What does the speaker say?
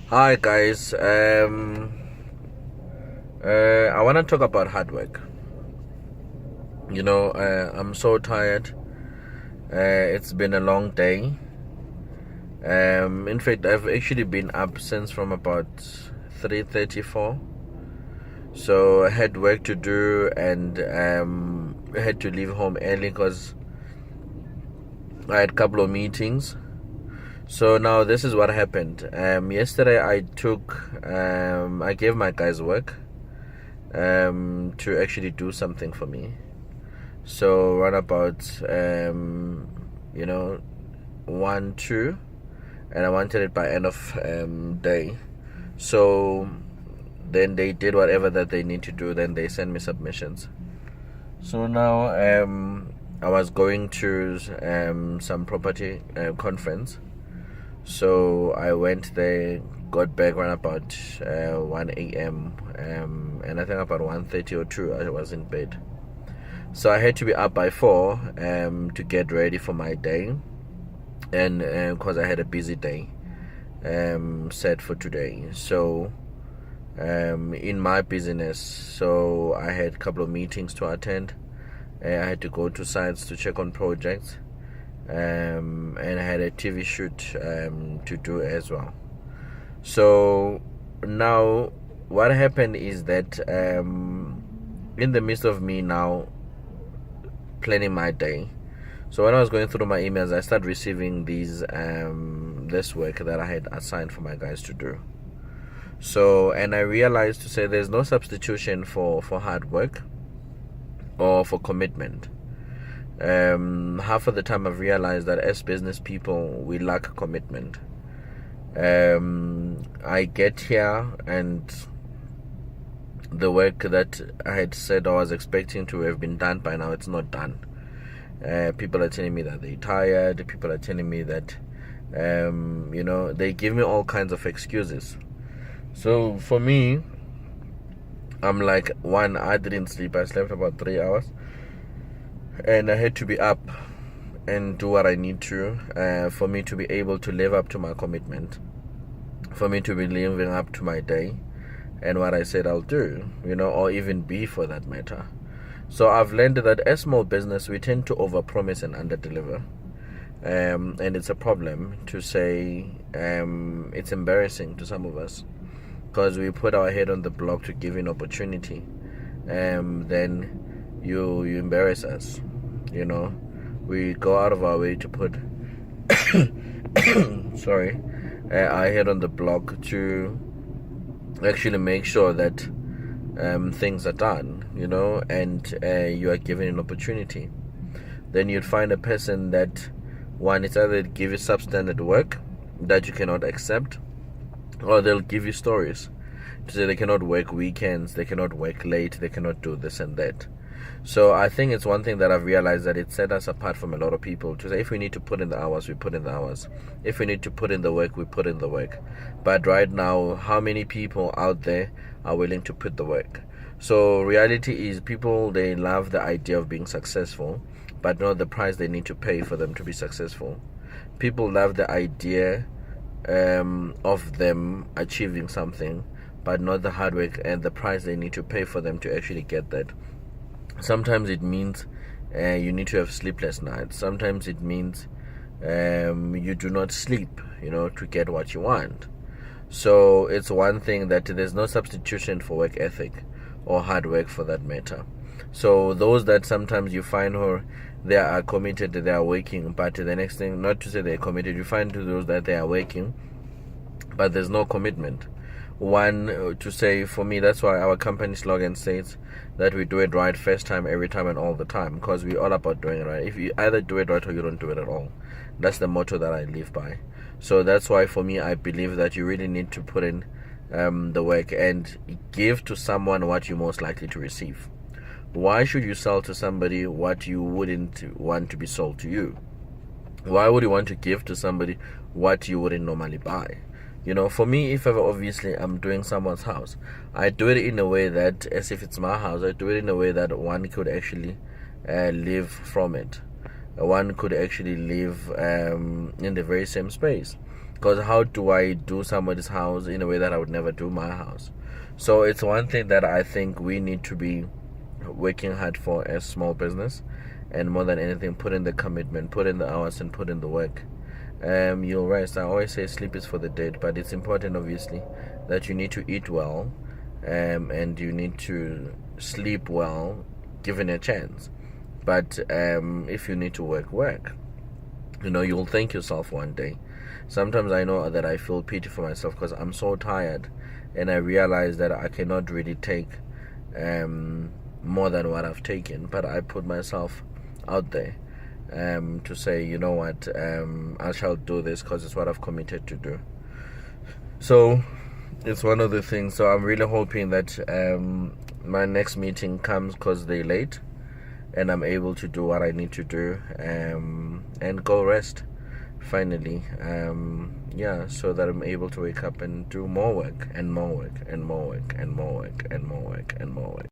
Hi guys. I want to talk about hard work. I'm so tired. It's been a long day. In fact, I've actually been up since from about 3:34. So I had work to do, and I had to leave home early because I had a couple of meetings. So now this is what happened. Yesterday I gave my guys work to actually do something for me. So around about 1, 2, and I wanted it by end of day. So then they did whatever that they need to do. Then they send me submissions. So now I was going to some property conference. So I went there, got back around about 1 a.m. And I think about 1:30 or 2 I was in bed. So I had to be up by 4 to get ready for my day, and because I had a busy day set for today. So in my business, so I had a couple of meetings to attend. I had to go to sites to check on projects, and I had a TV shoot to do as well. So now what happened is that in the midst of me now planning my day, so when I was going through my emails, I started receiving this work that I had assigned for my guys to do. So, and I realized to say there's no substitution for hard work or for commitment. Half of the time I've realized that as business people we lack commitment. I get here and the work that I had said I was expecting to have been done by now, it's not done. People are telling me that they're tired. People are telling me that they give me all kinds of excuses. So for me, I'm like, one, I didn't sleep. I slept about 3 hours, and I had to be up and do what I need to for me to be able to live up to my commitment, for me to be living up to my day and what I said I'll do, or even be for that matter. So I've learned that as small business, we tend to overpromise and underdeliver. And it's a problem to say. It's embarrassing to some of us because we put our head on the block to give an opportunity. Then you embarrass us. We go out of our way to put sorry, our head on the block to actually make sure that things are done, and you are given an opportunity. Then you'd find a person that, one, it's either give you substandard work that you cannot accept, or they'll give you stories to say they cannot work weekends, they cannot work late, they cannot do this and that. So I think it's one thing that I've realized that it set us apart from a lot of people, to say if we need to put in the hours, we put in the hours. If we need to put in the work, we put in the work. But right now, how many people out there are willing to put the work? So reality is, people, they love the idea of being successful, but not the price they need to pay for them to be successful. People love the idea of them achieving something, but not the hard work and the price they need to pay for them to actually get that. Sometimes it means you need to have sleepless nights. Sometimes it means you do not sleep, to get what you want. So it's one thing that there's no substitution for work ethic or hard work for that matter. So those that sometimes you find who they are committed, they are working, but the next thing, not to say they're committed, you find to those that they are working, but there's no commitment. One, to say, for me, that's why our company slogan says that we do it right first time, every time, and all the time, because we're all about doing it right. If you either do it right or you don't do it at all, that's the motto that I live by. So that's why for me, I believe that you really need to put in the work and give to someone what you're most likely to receive. Why should you sell to somebody what you wouldn't want to be sold to you? Why would you want to give to somebody what you wouldn't normally buy? For me, if ever, obviously, I'm doing someone's house, I do it in a way that, as if it's my house, I do it in a way that one could actually live from it. One could actually live in the very same space. Because how do I do somebody's house in a way that I would never do my house? So it's one thing that I think we need to be working hard for as small business, and more than anything, put in the commitment, put in the hours, and put in the work. You'll rest. I always say sleep is for the dead, but it's important, obviously, that you need to eat well, and you need to sleep well, given a chance. But if you need to work. You'll thank yourself one day. Sometimes I know that I feel pity for myself because I'm so tired, and I realize that I cannot really take more than what I've taken. But I put myself out there to say, you know what, I shall do this because it's what I've committed to do. So it's one of the things. So I'm really hoping that my next meeting comes because they're late, and I'm able to do what I need to do and go rest finally. So that I'm able to wake up and do more work and more work and more work and more work and more work and more work.